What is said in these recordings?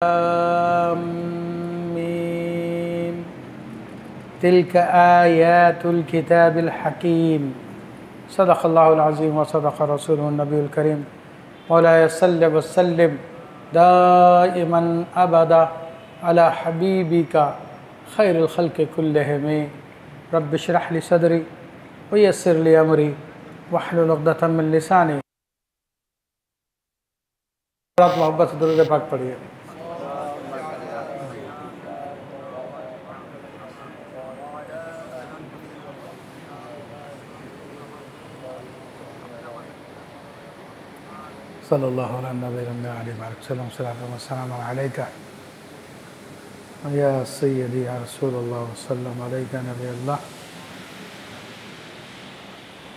آمين. تلك آيات الكتاب الحكيم. صدق الله العظيم وصدق رسوله النبي الكريم. مولاي صل وسلم دائما أبدا على حبيبك خير الخلق كلهم. رب اشرح لي صدري ويسر لي أمري واحلل عقدة من لساني. محبت سے درود پاک پڑھیے. صلی اللہ علیہ وسلم. السلام علیکہ یا سیدی یا رسول اللہ وسلم علیکہ نبی اللہ.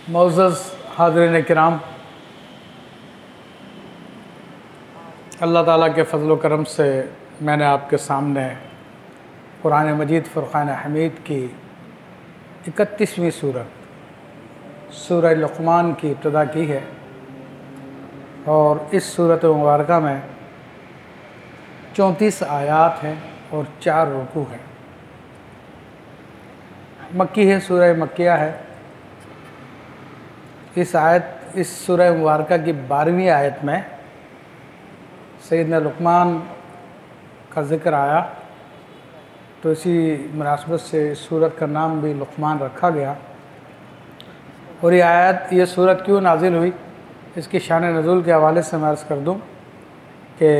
معزز حاضرین کرام، اللہ تعالیٰ کے فضل و کرم سے میں نے آپ کے سامنے قرآن مجید فرقان حمید کی 31ویں سورت سورہ لقمان کی ابتدا کی ہے، اور اس سورت مبارکہ میں 34 آیات ہیں اور 4 رکوع ہیں. مکی ہے، سورہ مکیہ ہے. اس سورہ مبارکہ کی 12ویں آیت میں سیدنا لقمان کا ذکر آیا، تو اسی مناسبت سے اس سورت کا نام بھی لقمان رکھا گیا. اور یہ سورت کیوں نازل ہوئی، اس کی شان نزول کے حوالے سے میں عرض کر دوں کہ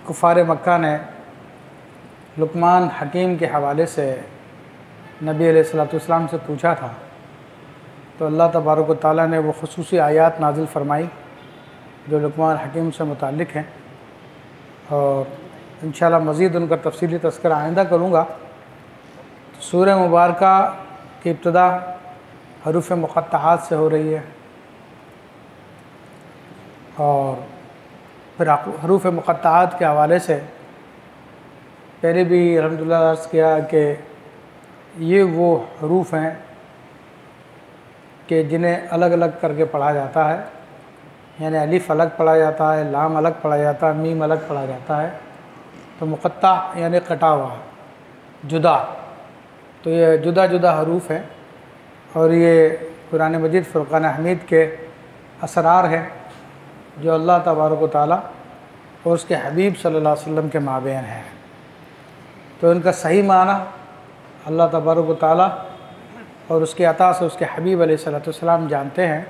کفار مکہ نے لقمان حکیم کے حوالے سے نبی علیہ السلام سے پوچھا تھا، تو اللہ تبارک و تعالیٰ نے وہ خصوصی آیات نازل فرمائی جو لقمان حکیم سے متعلق ہیں، اور انشاءاللہ مزید ان کا تفصیلی تذکرہ آئندہ کروں گا. سورہ مبارکہ کی ابتدا حروف مقطعات سے ہو رہی ہے، اور پھر حروف مقطعات کے حوالے سے پہلے بھی الحمدللہ عرض کیا کہ یہ وہ حروف ہیں کہ جنہیں الگ الگ کر کے پڑھا جاتا ہے، یعنی الف الگ پڑھا جاتا ہے، لام الگ پڑھا جاتا ہے، میم الگ پڑھا جاتا ہے. تو مقطع یعنی کٹا ہوا، جدا. تو یہ جدا جدا حروف ہیں، اور یہ قرآن مجید فرقان حمید کے اسرار ہیں جو اللہ تبارک و تعالیٰ اور اس کے حبیب صلی اللہ علیہ وسلم کے مابین ہیں. تو ان کا صحیح معنی اللہ تبارک و تعالیٰ اور اس کے عطا سے اس کے حبیب علیہ السلام جانتے ہیں.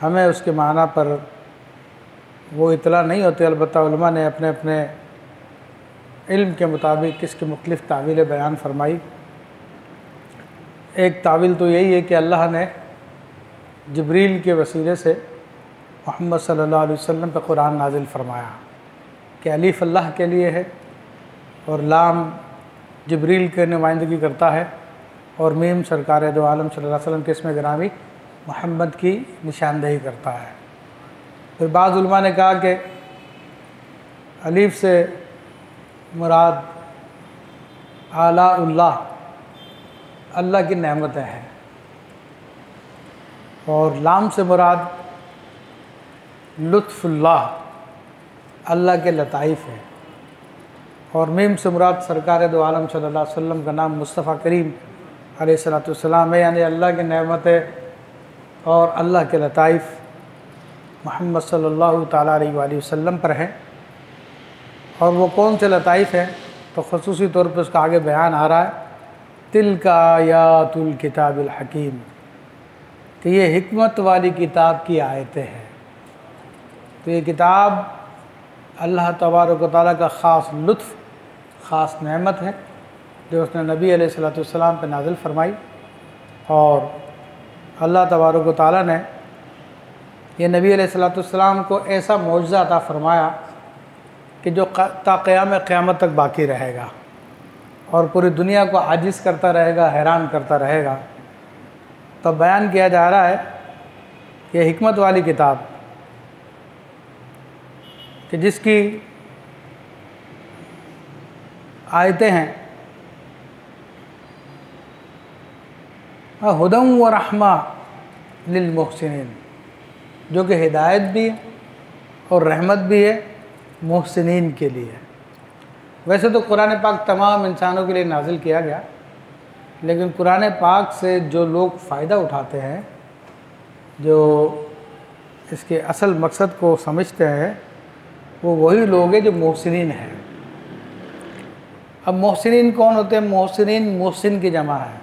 ہمیں اس کے معنی پر وہ اطلاع نہیں ہوتی، البتہ علماء نے اپنے اپنے علم کے مطابق اس کی مختلف تعویلیں بیان فرمائی. ایک تعویل تو یہی ہے کہ اللہ نے جبریل کے وسیلے سے محمد صلی اللہ علیہ وسلم پہ قرآن نازل فرمایا کہ الف اللہ کے لیے ہے، اور لام جبریل کے نمائندگی کرتا ہے، اور میم سرکار دو عالم صلی اللہ علیہ وسلم کے اسم گرامی محمد کی نشاندہی کرتا ہے. پھر بعض علماء نے کہا کہ الف سے مراد آلاء اللہ، اللہ کی نعمتیں ہیں، اور لام سے مراد لطف اللہ، اللہ کے لطائف ہیں، اور میم سے مراد سرکار دو عالم صلی اللہ علیہ وسلم کا نام مصطفیٰ کریم علیہ السلام ہے، یعنی اللہ کی نعمتیں اور اللہ کے لطائف محمد صلی اللہ تعالیٰ علیہ وآلہ وسلم پر ہیں. اور وہ کون سے لطائف ہیں، تو خصوصی طور پر اس کا آگے بیان آ رہا ہے، تلک آیات الکتاب الحکیم، کہ یہ حکمت والی کتاب کی آیتیں ہیں. تو یہ کتاب اللہ تبارک و تعالیٰ کا خاص لطف، خاص نعمت ہے جو اس نے نبی علیہ السلام پہ نازل فرمائی. اور اللہ تبارک و تعالیٰ نے یہ نبی علیہ السلام کو ایسا معجزہ عطا فرمایا کہ جو تا قیامت تک باقی رہے گا، اور پوری دنیا کو عاجز کرتا رہے گا، حیران کرتا رہے گا. تو بیان کیا جا رہا ہے کہ حکمت والی کتاب کہ جس کی آیتیں ہیں ہدی و رحمہ للمحسنین، جو کہ ہدایت بھی ہے اور رحمت بھی ہے محسنین کے لیے۔ ویسے تو قرآن پاک تمام انسانوں کے لیے نازل کیا گیا، لیکن قرآن پاک سے جو لوگ فائدہ اٹھاتے ہیں، جو اس کے اصل مقصد کو سمجھتے ہیں، وہ وہی لوگ ہیں جو محسنین ہیں۔ اب محسنین کون ہوتے ہیں؟ محسنین محسن کی جمع ہے،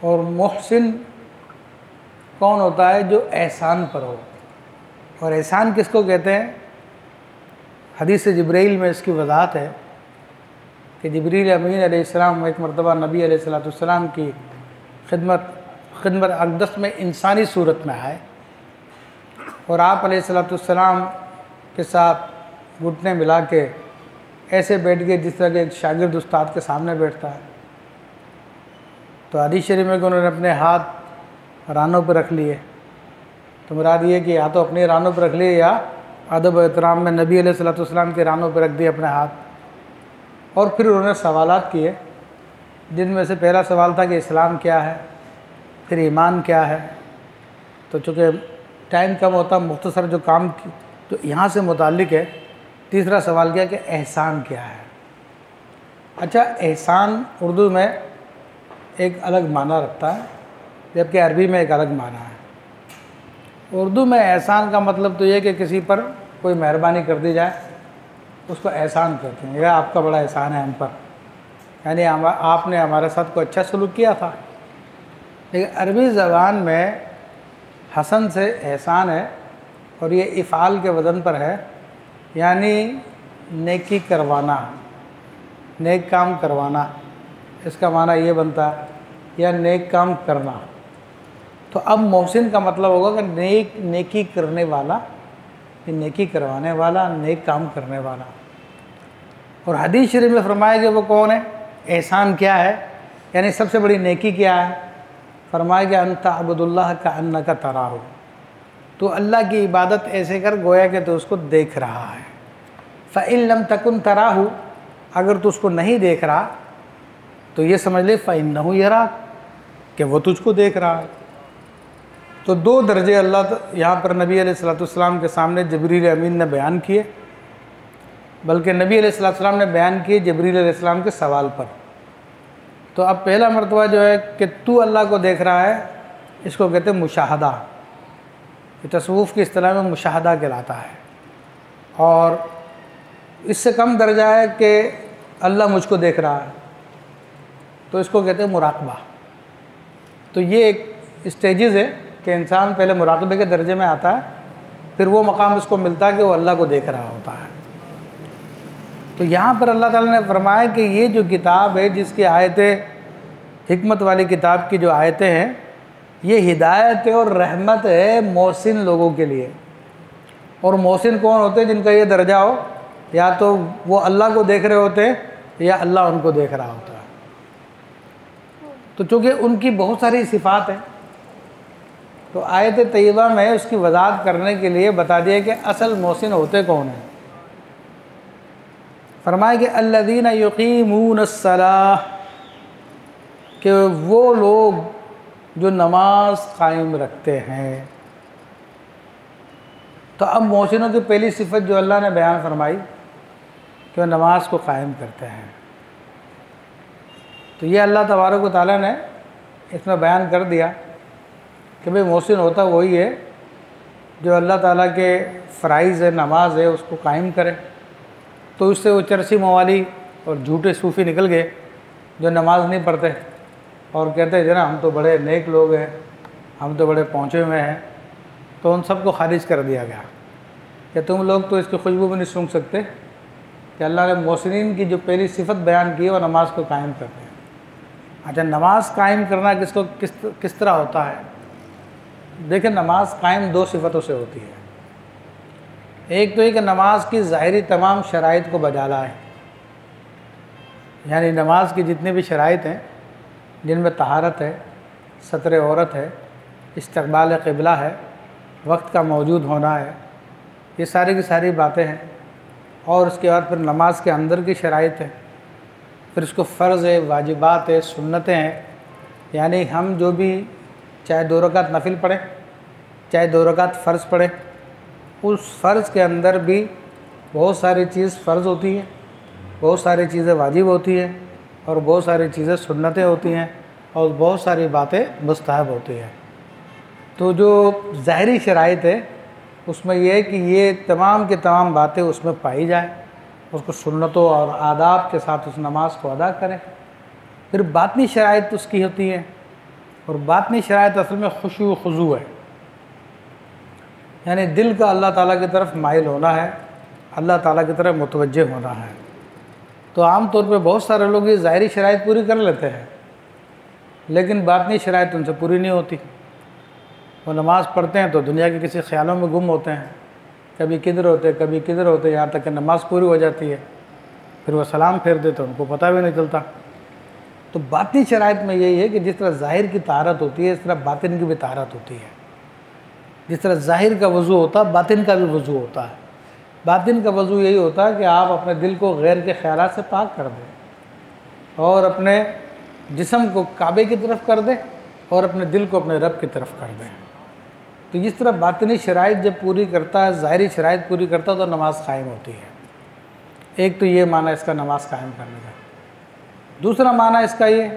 اور محسن کون ہوتا ہے؟ جو احسان پر ہو۔ اور احسان کس کو کہتے ہیں؟ حدیث جبرائیل میں اس کی وضاحت ہے کہ جبریل امین علیہ السلام ایک مرتبہ نبی علیہ السلام کی خدمت اقدس میں انسانی صورت میں آئے، اور آپ علیہ السلام کے ساتھ گھٹنے ملا کے ایسے بیٹھ گئے جس طرح کہ ایک شاگرد استاد کے سامنے بیٹھتا ہے۔ تو حدیث شریف میں کہ انہوں نے اپنے ہاتھ رانوں پہ رکھ لیے، تو مراد یہ کہ یا تو اپنے رانوں پہ رکھ لیے یا ادب و احترام میں نبی علیہ السلام کے رانوں پہ رکھ دیے اپنے ہاتھ، اور پھر انہوں نے سوالات کیے، جن میں سے پہلا سوال تھا کہ اسلام کیا ہے، پھر ایمان کیا ہے۔ تو چونکہ ٹائم کم ہوتا، مختصر جو کام جو یہاں سے متعلق ہے، تیسرا سوال کیا کہ احسان کیا ہے۔ اچھا، احسان اردو میں ایک الگ معنی رکھتا ہے، جبکہ عربی میں ایک الگ معنی ہے۔ اردو میں احسان کا مطلب تو یہ کہ کسی پر کوئی مہربانی کر دی جائے، اس کو احسان کہتے ہیں، یہ آپ کا بڑا احسان ہے ہم پر، یعنی آپ نے ہمارے ساتھ کوئی اچھا سلوک کیا تھا۔ لیکن عربی زبان میں حسن سے احسان ہے، اور یہ افعال کے وزن پر ہے، یعنی نیکی کروانا، نیک کام کروانا، اس کا معنی یہ بنتا ہے، یا نیک کام کرنا۔ تو اب محسن کا مطلب ہوگا کہ نیکی کرنے والا، نیکی کروانے والا، نیک کام کرنے والا۔ اور حدیث شریف میں فرمایا کہ وہ کون ہے، احسان کیا ہے، یعنی سب سے بڑی نیکی کیا ہے؟ فرمایا کہ ان تعبد اللہ کأنک تراہ، تو اللہ کی عبادت ایسے کر گویا کہ تو اس کو دیکھ رہا ہے۔ فإن لم تکن تراہ، اگر تو اس کو نہیں دیکھ رہا تو یہ سمجھ لے فإنہ یراک، کہ وہ تجھ کو دیکھ رہا ہے۔ تو دو درجے اللہ یہاں پر نبی علیہ السلام کے سامنے جبریل امین نے بیان کیے، بلکہ نبی علیہ السلام نے بیان کیے جبریل علیہ السلام کے سوال پر۔ تو اب پہلا مرتبہ جو ہے کہ تو اللہ کو دیکھ رہا ہے، اس کو کہتے ہیں مشاہدہ، یہ تصوف کی اصطلاح میں مشاہدہ کہلاتا ہے۔ اور اس سے کم درجہ ہے کہ اللہ مجھ کو دیکھ رہا ہے، تو اس کو کہتے ہیں مراقبہ۔ تو یہ ایک اسٹیجز ہے کہ انسان پہلے مراقبے کے درجے میں آتا ہے، پھر وہ مقام اس کو ملتا ہے کہ وہ اللہ کو دیکھ رہا ہوتا ہے۔ تو یہاں پر اللہ تعالیٰ نے فرمایا کہ یہ جو کتاب ہے، جس کی آیتیں، حکمت والی کتاب کی جو آیتیں ہیں، یہ ہدایت اور رحمت ہے محسن لوگوں کے لیے۔ اور محسن کون ہوتے ہیں؟ جن کا یہ درجہ ہو، یا تو وہ اللہ کو دیکھ رہے ہوتے ہیں یا اللہ ان کو دیکھ رہا ہوتا ہے۔ تو چونکہ ان کی بہت ساری صفات ہیں، تو آیت طیبہ میں اس کی وضاحت کرنے کے لیے بتا دیا کہ اصل محسن ہوتے کون ہیں۔ فرمایا کہ الذین یقیمون الصلاۃ، کہ وہ لوگ جو نماز قائم رکھتے ہیں۔ تو اب محسنوں کی پہلی صفت جو اللہ نے بیان فرمائی کہ وہ نماز کو قائم کرتے ہیں، تو یہ اللہ تبارک و تعالیٰ نے اس میں بیان کر دیا کہ بھئی محسن ہوتا وہی ہے جو اللہ تعالیٰ کے فرائض ہے، نماز ہے، اس کو قائم کرے۔ تو اس سے وہ چرسی موالی اور جھوٹے صوفی نکل گئے جو نماز نہیں پڑھتے اور کہتے ہیں جنا ہم تو بڑے نیک لوگ ہیں، ہم تو بڑے پہنچے ہوئے ہیں۔ تو ان سب کو خارج کر دیا گیا کہ تم لوگ تو اس کی خوشبو بھی نہیں سونگھ سکتے کہ اللہ نے محسنین کی جو پہلی صفت بیان کی ہے وہ نماز کو قائم کرتے ہیں۔ اچھا، نماز قائم کرنا کس طرح ہوتا ہے؟ دیکھیں، نماز قائم دو صفتوں سے ہوتی ہے۔ ایک تو یہ کہ نماز کی ظاہری تمام شرائط کو بجا لائے، یعنی نماز کی جتنی بھی شرائط ہیں، جن میں طہارت ہے، ستر عورت ہے، استقبال قبلہ ہے، وقت کا موجود ہونا ہے، یہ ساری کی ساری باتیں ہیں۔ اور اس کے بعد پھر نماز کے اندر کی شرائط ہے، پھر اس کو فرض ہے، واجبات ہے، سنتیں ہیں، یعنی ہم جو بھی چاہے 2 رکعت نفل پڑھیں، چاہے 2 رکعت فرض پڑھیں، اس فرض کے اندر بھی بہت ساری چیز فرض ہوتی ہیں، بہت ساری چیزیں واجب ہوتی ہیں، اور بہت ساری چیزیں سنتیں ہوتی ہیں، اور بہت ساری باتیں مستحب ہوتی ہیں۔ تو جو ظاہری شرائط ہے اس میں یہ ہے کہ یہ تمام کے تمام باتیں اس میں پائی جائیں، اس کو سنتوں اور آداب کے ساتھ اس نماز کو ادا کریں۔ پھر باطنی شرائط اس کی ہوتی ہیں، اور باطنی شرائط اصل میں خشوع و خضوع ہے، یعنی دل کا اللہ تعالیٰ کی طرف مائل ہونا ہے، اللہ تعالیٰ کی طرف متوجہ ہونا ہے۔ تو عام طور پہ بہت سارے لوگ یہ ظاہری شرائط پوری کر لیتے ہیں، لیکن باطنی شرائط ان سے پوری نہیں ہوتی۔ وہ نماز پڑھتے ہیں تو دنیا کے کسی خیالوں میں گم ہوتے ہیں، کبھی کدھر ہوتے کبھی کدھر ہوتے، یہاں تک کہ نماز پوری ہو جاتی ہے، پھر وہ سلام پھیر دیتے، ان کو پتہ بھی نہیں چلتا۔ تو باطنی شرائط میں یہی ہے کہ جس طرح ظاہر کی طہارت ہوتی ہے اس طرح باطن کی بھی طہارت ہوتی ہے۔ جس طرح ظاہر کا وضو ہوتا ہے باطن کا بھی وضو ہوتا ہے۔ باطن کا وضو یہی ہوتا ہے کہ آپ اپنے دل کو غیر کے خیالات سے پاک کر دیں، اور اپنے جسم کو کعبے کی طرف کر دیں، اور اپنے دل کو اپنے رب کی طرف کر دیں۔ تو جس طرح باطنی شرائط جب پوری کرتا ہے، ظاہری شرائط پوری کرتا ہے، تو نماز قائم ہوتی ہے۔ ایک تو یہ معنی اس کا نماز قائم کرنے کا۔ دوسرا معنی اس کا یہ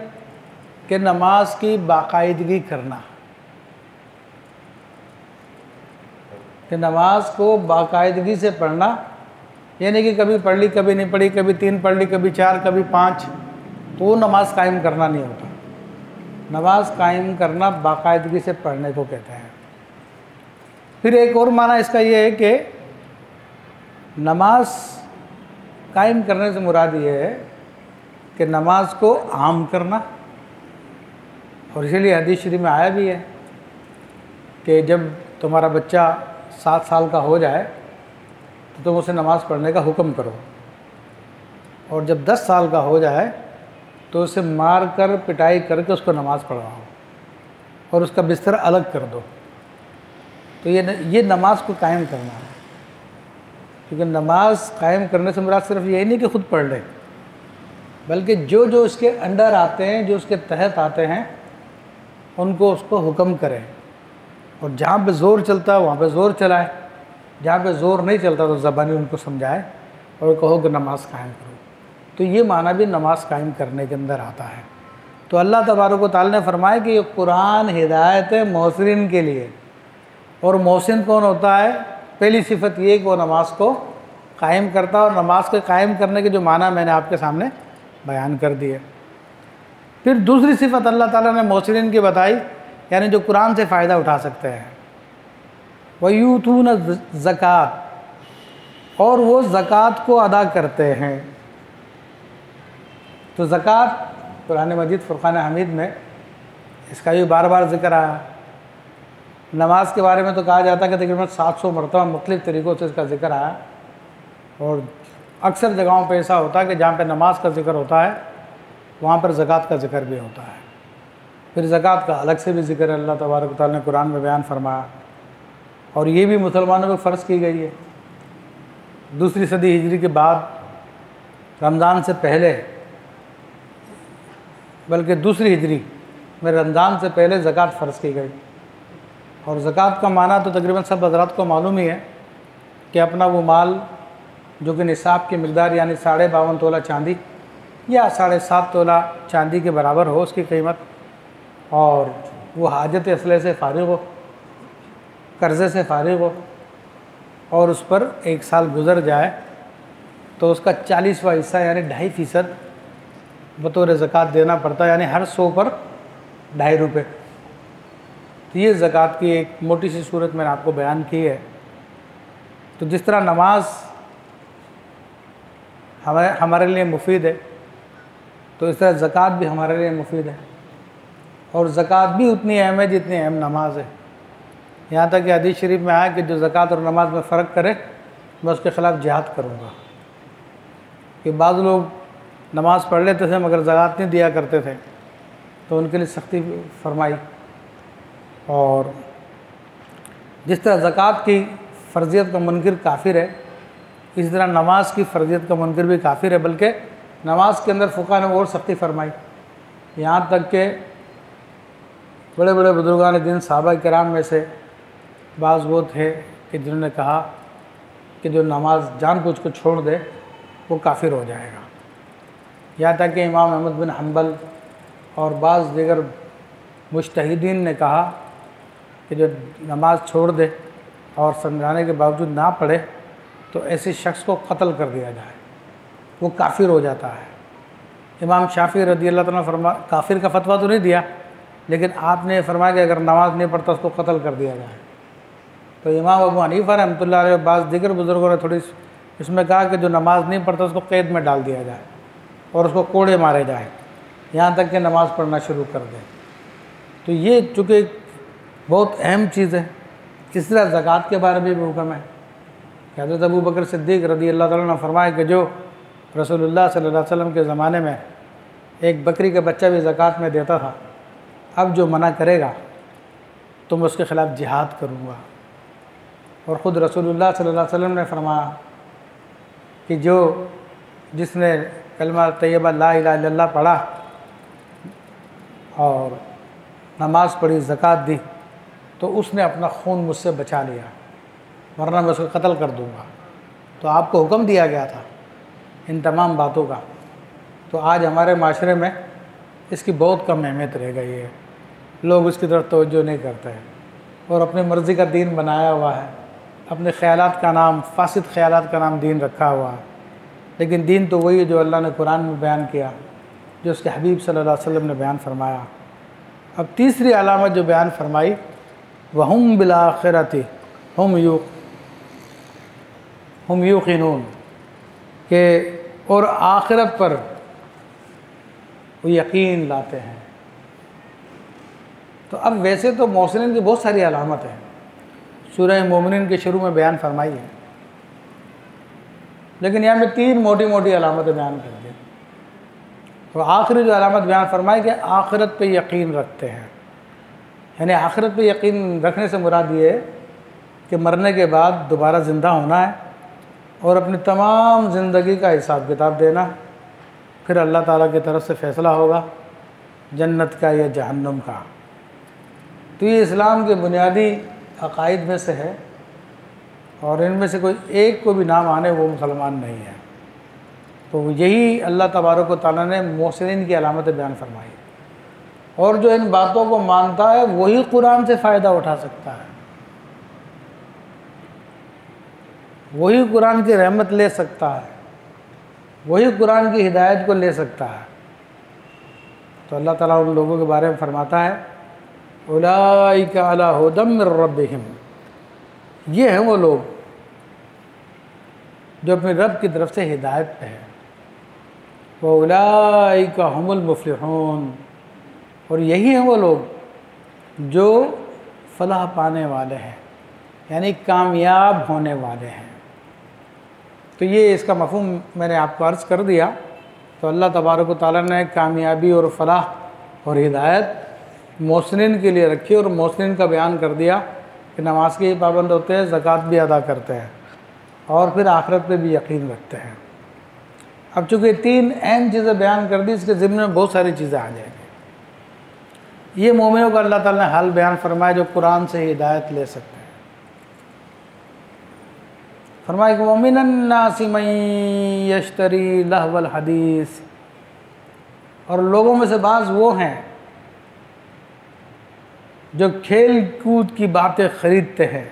کہ نماز کی باقاعدگی کرنا، کہ نماز کو باقاعدگی سے پڑھنا، یعنی کہ کبھی پڑھ لی کبھی نہیں پڑھی، کبھی 3 پڑھ لی کبھی 4 کبھی 5، تو وہ نماز قائم کرنا نہیں ہوتا۔ نماز قائم کرنا باقاعدگی سے پڑھنے کو کہتے ہیں۔ پھر ایک اور معنی اس کا یہ ہے کہ نماز قائم کرنے سے مراد یہ ہے کہ نماز کو عام کرنا، اور اسی لیے حدیث شریف میں آیا بھی ہے کہ جب تمہارا بچہ 7 سال کا ہو جائے تو تم اسے نماز پڑھنے کا حکم کرو، اور جب 10 سال کا ہو جائے تو اسے مار کر پٹائی کر کے اس کو نماز پڑھواؤ، اور اس کا بستر الگ کر دو۔ تو یہ نماز کو قائم کرنا ہے، کیونکہ نماز قائم کرنے سے مراد صرف یہی نہیں کہ خود پڑھ لے، بلکہ جو اس کے انڈر آتے ہیں، جو اس کے تحت آتے ہیں، ان کو اس کو حکم کرے، اور جہاں پہ زور چلتا ہے وہاں پہ زور چلائے، جہاں پہ زور نہیں چلتا تو زبانی ان کو سمجھائے اور کہو کہ نماز قائم کرو۔ تو یہ معنی بھی نماز قائم کرنے کے اندر آتا ہے۔ تو اللہ تبارک و تعالیٰ نے فرمایا کہ یہ قرآن ہدایت ہے محسنین کے لیے، اور محسن کون ہوتا ہے؟ پہلی صفت یہ کہ وہ نماز کو قائم کرتا ہے، اور نماز کے قائم کرنے کے جو معنی میں نے آپ کے سامنے بیان کر دیے۔ پھر دوسری صفت اللہ تعالیٰ نے محسنین کی بتائی، یعنی جو قرآن سے فائدہ اٹھا سکتے ہیں۔ وَيُؤْتُونَ الزَّكَاةَ، اور وہ زکوٰۃ کو ادا کرتے ہیں۔ تو زکوٰۃ قرآن مجید فرقان حمید میں اس کا بھی بار بار ذکر آیا۔ نماز کے بارے میں تو کہا جاتا ہے کہ تقریباً 700 مرتبہ مختلف طریقوں سے اس کا ذکر آیا، اور اکثر جگہوں پہ ایسا ہوتا ہے کہ جہاں پہ نماز کا ذکر ہوتا ہے وہاں پر زکوٰۃ کا ذکر بھی ہوتا ہے۔ پھر زکوٰۃ کا الگ سے بھی ذکر اللہ تبارک و تعالیٰ نے قرآن میں بیان فرمایا، اور یہ بھی مسلمانوں پہ فرض کی گئی ہے۔ 2 صدی ہجری کے بعد رمضان سے پہلے، بلکہ 2 ہجری میں رمضان سے پہلے زکوٰۃ فرض کی گئی۔ اور زکوٰۃ کا معنی تو تقریباً سب حضرات کو معلوم ہی ہے کہ اپنا وہ مال جو کہ نصاب کی مقدار یعنی 52.5 تولہ چاندی یا 7.5 تولہ چاندی کے برابر ہو اس کی قیمت، اور وہ حاجت اصلے سے فارغ ہو، قرضے سے فارغ ہو، اور اس پر 1 سال گزر جائے تو اس کا 40واں حصہ یعنی 2.5% بطور زکوٰۃ دینا پڑتا ہے، یعنی ہر 100 پر 2.5 روپے۔ تو یہ زکوٰۃ کی ایک موٹی سی صورت میں نے آپ کو بیان کی ہے۔ تو جس طرح نماز ہمارے لیے مفید ہے، تو اس طرح زکوٰۃ بھی ہمارے لیے مفید ہے، اور زکوٰۃ بھی اتنی اہم ہے جتنی اہم نماز ہے۔ یہاں تک کہ حدیث شریف میں آیا کہ جو زکوٰۃ اور نماز میں فرق کرے میں اس کے خلاف جہاد کروں گا۔ کہ بعض لوگ نماز پڑھ لیتے تھے مگر زکوٰۃ نہیں دیا کرتے تھے، تو ان کے لیے سختی فرمائی۔ اور جس طرح زکوٰۃ کی فرضیت کا منکر کافر ہے، اس طرح نماز کی فرضیت کا منکر بھی کافر ہے، بلکہ نماز کے اندر فقہا نے اور سختی فرمائی، یہاں تک کہ بڑے بڑے بزرگان دین صحابہ کرام میں سے بعض وہ تھے کہ جنہوں نے کہا کہ جو نماز جان بوجھ کو چھوڑ دے وہ کافر ہو جائے گا، یہاں تک کہ امام احمد بن حنبل اور بعض دیگر مجتہدین نے کہا کہ جو نماز چھوڑ دے اور سمجھانے کے باوجود نہ پڑھے تو ایسے شخص کو قتل کر دیا جائے، وہ کافر ہو جاتا ہے۔ امام شافعی رضی اللہ تعالیٰ کافر کا فتویٰ تو نہیں دیا، لیکن آپ نے فرمایا کہ اگر نماز نہیں پڑھتا اس کو قتل کر دیا جائے۔ تو امام ابو حنیفہ رحمۃ اللہ علیہ بعض دیگر بزرگوں نے تھوڑی اس میں کہا کہ جو نماز نہیں پڑھتا اس کو قید میں ڈال دیا جائے اور اس کو کوڑے مارے جائیں یہاں تک کہ نماز پڑھنا شروع کر دیں۔ تو یہ چونکہ بہت اہم چیز ہے۔ اس طرح زکوٰۃ کے بارے میں بھی حکم ہے کہ حضرت ابو بکر صدیق رضی اللہ تعالیٰ نے فرمایا کہ جو رسول اللہ صلی اللہ علیہ وسلم کے زمانے میں ایک بکری کا بچہ بھی زکوٰۃ میں دیتا تھا، اب جو منع کرے گا تو میں اس کے خلاف جہاد کروں گا۔ اور خود رسول اللہ صلی اللہ علیہ وسلم نے فرمایا کہ جس نے کلمہ طیبہ لا الہ الا اللہ پڑھا اور نماز پڑھی، زکوٰۃ دی، تو اس نے اپنا خون مجھ سے بچا لیا، ورنہ میں اس کو قتل کر دوں گا۔ تو آپ کو حکم دیا گیا تھا ان تمام باتوں کا۔ تو آج ہمارے معاشرے میں اس کی بہت کم اہمیت رہ گئی ہے، لوگ اس کی طرف توجہ نہیں کرتے ہیں اور اپنی مرضی کا دین بنایا ہوا ہے، اپنے خیالات کا نام، فاسد خیالات کا نام دین رکھا ہوا ہے۔ لیکن دین تو وہی ہے جو اللہ نے قرآن میں بیان کیا، جو اس کے حبیب صلی اللہ علیہ وسلم نے بیان فرمایا۔ اب تیسری علامت جو بیان فرمائی، وَهُمْ بِالْآخِرَةِ ہم یوقنون، کہ اور آخرت پر وہ یقین لاتے ہیں۔ تو اب ویسے تو محسنین کی بہت ساری علامت ہیں، سورہ مومنین کے شروع میں بیان فرمائی ہے، لیکن یہاں میں 3 موٹی موٹی علامتیں بیان کر دیں۔ تو آخری جو علامت بیان فرمائی کہ آخرت پہ یقین رکھتے ہیں، یعنی آخرت پہ یقین رکھنے سے مراد یہ ہے کہ مرنے کے بعد دوبارہ زندہ ہونا ہے اور اپنی تمام زندگی کا حساب کتاب دینا، پھر اللہ تعالیٰ کی طرف سے فیصلہ ہوگا جنت کا یا جہنم کا۔ تو یہ اسلام کے بنیادی عقائد میں سے ہے، اور ان میں سے کوئی ایک کو بھی نہ مانے وہ مسلمان نہیں ہے۔ تو یہی اللہ تبارک و تعالیٰ نے محسنین کی علامت بیان فرمائی، اور جو ان باتوں کو مانتا ہے وہی قرآن سے فائدہ اٹھا سکتا ہے، وہی قرآن کی رحمت لے سکتا ہے، وہی قرآن کی ہدایت کو لے سکتا ہے۔ تو اللہ تعالیٰ ان لوگوں کے بارے میں فرماتا ہے اولئک علی ھدی من ربہم، یہ ہیں وہ لوگ جو اپنے رب کی طرف سے ہدایت پہ ہیں، وَأُولَئِكَ هُمُ الْمُفْلِحُونَ، اور یہی ہیں وہ لوگ جو فلاح پانے والے ہیں، یعنی کامیاب ہونے والے ہیں۔ تو یہ اس کا مفہوم میں نے آپ کو عرض کر دیا۔ تو اللہ تبارک و تعالیٰ نے کامیابی اور فلاح اور ہدایت محسنین کے لیے رکھی، اور محسنین کا بیان کر دیا کہ نماز کے پابند ہوتے ہیں، زکوٰۃ بھی ادا کرتے ہیں، اور پھر آخرت پہ بھی یقین رکھتے ہیں۔ اب چونکہ 3 اہم چیزیں بیان کر دی، اس کے ضمن میں بہت ساری چیزیں آ جائیں گی۔ یہ مومنوں کا اللہ تعالیٰ نے حال بیان فرمایا جو قرآن سے ہدایت لے سکتے ہیں۔ فرمایا کہ وَمِنَ النَّاسِ مَن يَشْتَرِي لَهْوَ الْحَدِيثِ، اور لوگوں میں سے بعض وہ ہیں جو کھیل کود کی باتیں خریدتے ہیں،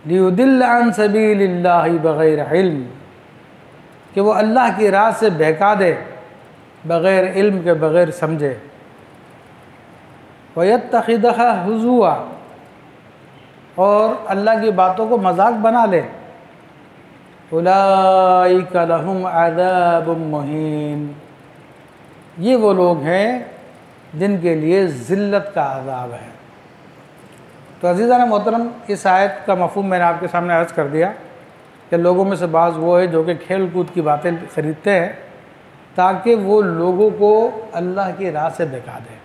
لِيُضِلَّ عَن سَبِيلِ اللَّهِ بغیر علم، کہ وہ اللہ کی راہ سے بہکا دے بغیر علم کے، بغیر سمجھے، وَيَتَّخِذَهَا هُزُوًا، اور اللہ کی باتوں کو مذاق بنا لے، اولئک لہم عذاب مہین، یہ وہ لوگ ہیں جن کے لیے ذلت کا عذاب ہے۔ تو عزیزان محترم، اس آیت کا مفہوم میں نے آپ کے سامنے عرض کر دیا کہ لوگوں میں سے بعض وہ ہے جو کہ کھیل کود کی باتیں خریدتے ہیں تاکہ وہ لوگوں کو اللہ کی راہ سے بہکا دیں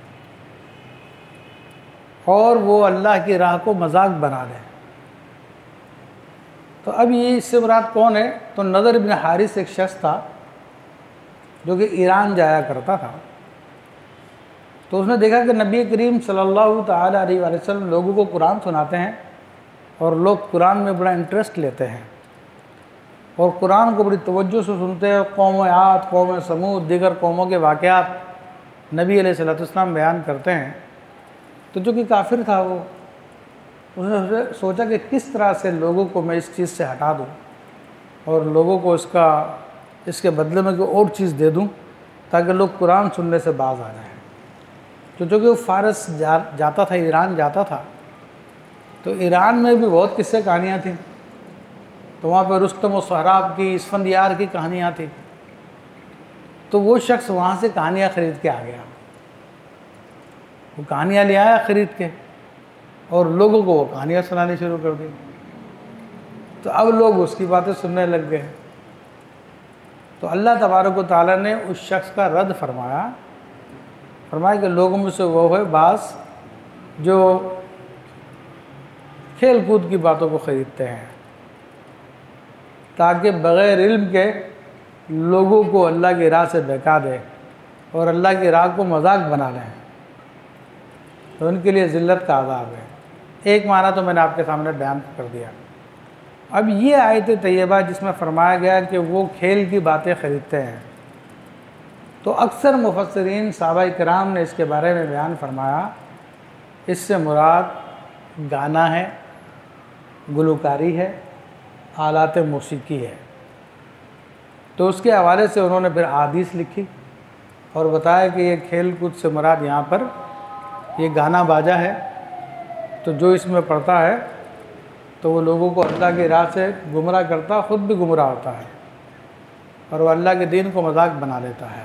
اور وہ اللہ کی راہ کو مذاق بنا دیں۔ تو اب یہ اس سے مراد کون ہے؟ تو نضر بن حارث ایک شخص تھا جو کہ ایران جایا کرتا تھا۔ تو اس نے دیکھا کہ نبی کریم صلی اللہ تعالیٰ علیہ وسلم لوگوں کو قرآن سناتے ہیں اور لوگ قرآن میں بڑا انٹرسٹ لیتے ہیں اور قرآن کو بڑی توجہ سے سنتے ہیں. قوم عاد، قوم سمود، دیگر قوموں کے واقعات نبی علیہ الصلوۃ والسلام بیان کرتے ہیں. تو جو کہ کافر تھا وہ اس نے سوچا کہ کس طرح سے لوگوں کو میں اس چیز سے ہٹا دوں اور لوگوں کو اس کے بدلے میں کوئی اور چیز دے دوں تاکہ لوگ قرآن سننے سے باز آ جائیں. چونکہ وہ فارس جاتا تھا، ایران جاتا تھا، تو ایران میں بھی بہت قصے کہانیاں تھیں. تو وہاں پہ رستم و سہراب کی، اسفندیار کی کہانیاں تھیں. تو وہ شخص وہاں سے کہانیاں خرید کے آ گیا. وہ کہانیاں لے آیا خرید کے اور لوگوں کو وہ کہانیاں سنانی شروع کر دی. تو اب لوگ اس کی باتیں سننے لگ گئے. تو اللہ تبارک و تعالیٰ نے اس شخص کا رد فرمایا کہ لوگوں میں سے وہ ہے بعض جو کھیل کود کی باتوں کو خریدتے ہیں تاکہ بغیر علم کے لوگوں کو اللہ کی راہ سے بہکا دے اور اللہ کی راہ کو مذاق بنا لیں. تو ان کے لیے ذلت کا عذاب ہے. ایک معنی تو میں نے آپ کے سامنے بیان کر دیا. اب یہ آیت طیبہ جس میں فرمایا گیا کہ وہ کھیل کی باتیں خریدتے ہیں، تو اکثر مفسرین صحابہ کرام نے اس کے بارے میں بیان فرمایا اس سے مراد گانا ہے، گلوکاری ہے، آلات موسیقی ہے. تو اس کے حوالے سے انہوں نے پھر احادیث لکھی اور بتایا کہ یہ کھیل کود سے مراد یہاں پر یہ گانا باجا ہے. تو جو اس میں پڑھتا ہے تو وہ لوگوں کو اللہ کی راہ سے گمراہ کرتا، خود بھی گمراہ ہوتا ہے اور وہ اللہ کے دین کو مذاق بنا لیتا ہے.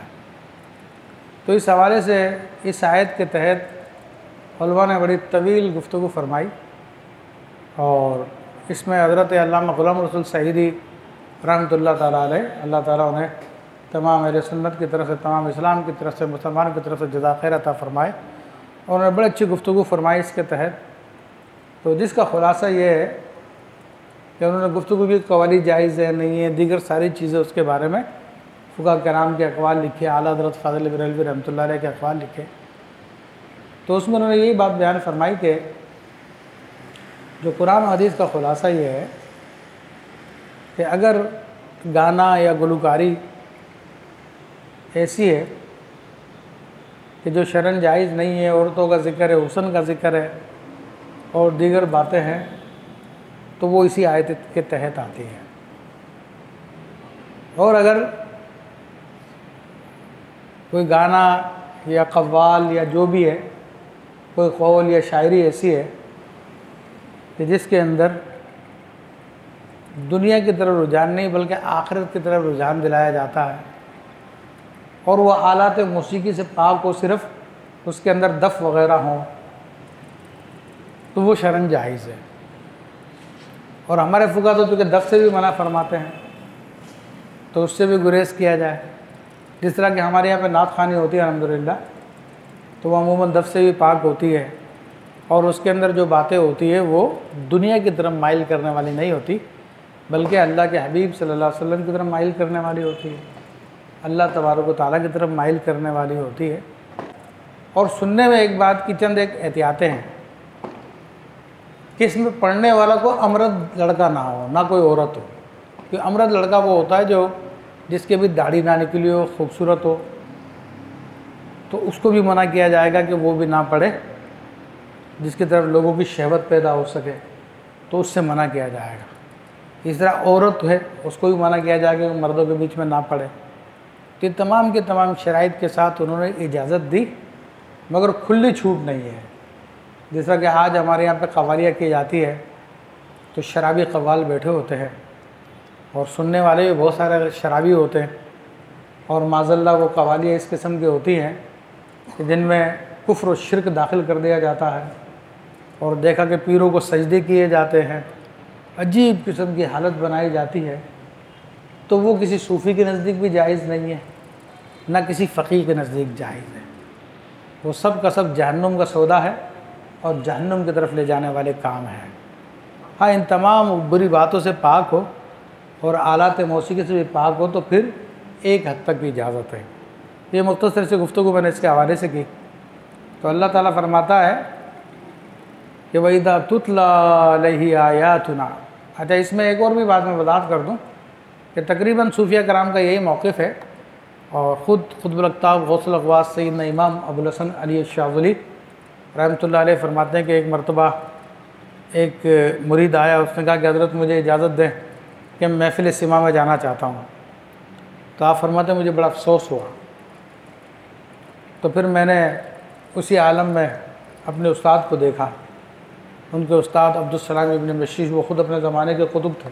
تو اس حوالے سے اس آیت کے تحت علماء نے بڑی طویل گفتگو فرمائی اور اس میں حضرت علامہ غلام رسول سعیدی رحمۃ اللہ تعالیٰ علیہ، اللہ تعالیٰ انہیں تمام اہل سنت کی طرف سے، تمام اسلام کی طرف سے، مسلمان کی طرف سے جزا خیر عطا فرمائے. اور انہوں نے بڑی اچھی گفتگو فرمائی اس کے تحت. تو جس کا خلاصہ یہ ہے کہ انہوں نے گفتگو کی قوالی جائز ہے نہیں ہے، دیگر ساری چیزیں اس کے بارے میں فقہاء کرام کے اقوال لکھے، اعلیٰ حضرت فاضل بریلوی رحمۃ اللہ علیہ کے اقوال لکھے. تو اس میں انہوں نے یہی بات بیان فرمائی کہ جو قرآن و حدیث کا خلاصہ یہ ہے کہ اگر گانا یا گلوکاری ایسی ہے کہ جو شرعاً جائز نہیں ہے، عورتوں کا ذکر ہے، حسن کا ذکر ہے اور دیگر باتیں ہیں، تو وہ اسی آیت کے تحت آتی ہے. اور اگر کوئی گانا یا قوال یا جو بھی ہے، کوئی قول یا شاعری ایسی ہے کہ جس کے اندر دنیا کی طرف رجحان نہیں بلکہ آخرت کی طرف رجحان دلایا جاتا ہے اور وہ آلات موسیقی سے پاک ہو، صرف اس کے اندر دف وغیرہ ہوں، تو وہ شرعاً جائز ہے. اور ہمارے فقہا تو چونکہ دف سے بھی منع فرماتے ہیں تو اس سے بھی گریز کیا جائے. جس طرح کہ ہمارے یہاں پہ نعت خوانی ہوتی ہے الحمدللہ، تو وہ عموماً دف سے بھی پاک ہوتی ہے اور اس کے اندر جو باتیں ہوتی ہے وہ دنیا کی طرف مائل کرنے والی نہیں ہوتی بلکہ اللہ کے حبیب صلی اللہ علیہ وسلم کی طرف مائل کرنے والی ہوتی ہے، اللہ تبارک و تعالیٰ کی طرف مائل کرنے والی ہوتی ہے. اور سننے میں ایک بات کی چند ایک احتیاطیں ہیں کہ اس میں پڑھنے والا کو امرد لڑکا نہ ہو، نہ کوئی عورت ہو. کہ امرد لڑکا وہ ہوتا ہے جس کے بھی داڑھی نہ نکلی ہو، خوبصورت ہو، تو اس کو بھی منع کیا جائے گا کہ وہ بھی نہ پڑھے، جس کی طرف لوگوں کی شہوت پیدا ہو سکے تو اس سے منع کیا جائے گا. اس طرح عورت ہے اس کو بھی منع کیا جائے گا کہ مردوں کے بیچ میں نہ پڑھے. تو یہ تمام کے تمام شرائط کے ساتھ انہوں نے اجازت دی، مگر کھلی چھوٹ نہیں ہے. جس طرح کہ آج ہمارے یہاں پہ قوالیاں کی جاتی ہے تو شرابی قوال بیٹھے ہوتے ہیں اور سننے والے بھی بہت سارے شرابی ہوتے ہیں اور معاذ اللہ وہ قوالیاں اس قسم کی ہوتی ہیں کہ جن میں کفر و شرک داخل کر دیا جاتا ہے اور دیکھا کہ پیروں کو سجدے کیے جاتے ہیں، عجیب قسم کی حالت بنائی جاتی ہے. تو وہ کسی صوفی کے نزدیک بھی جائز نہیں ہے، نہ کسی فقیہ کے نزدیک جائز ہے. وہ سب کا سب جہنم کا سودا ہے اور جہنم کی طرف لے جانے والے کام ہیں. ہاں ان تمام بری باتوں سے پاک ہو اور آلات موسیقی سے بھی پاک ہو تو پھر ایک حد تک بھی اجازت ہے. یہ مختصر سے گفتگو میں نے اس کے حوالے سے کی. تو اللہ تعالیٰ فرماتا ہے کہ وَإِذَا تُتْلَى عَلَيْهِ آيَاتُنَا۔ اچھا، اس میں ایک اور بھی بات میں وضاحت کر دوں کہ تقریباً صوفیہ کرام کا یہی موقف ہے، اور خود خطب الأقطاب غوث الأغواث سیدنا امام ابو الحسن علی الشاذلی رحمۃ اللہ علیہ فرماتے ہیں کہ ایک مرتبہ ایک مرید آیا، اس نے کہا کہ حضرت مجھے اجازت دیں کہ میں محفل سما میں جانا چاہتا ہوں۔ تو آپ فرماتے ہیں مجھے بڑا افسوس ہوا، تو پھر میں نے اسی عالم میں اپنے استاد کو دیکھا۔ ان کے استاد عبدالسلام ابن مشیش، وہ خود اپنے زمانے کے قطب تھے،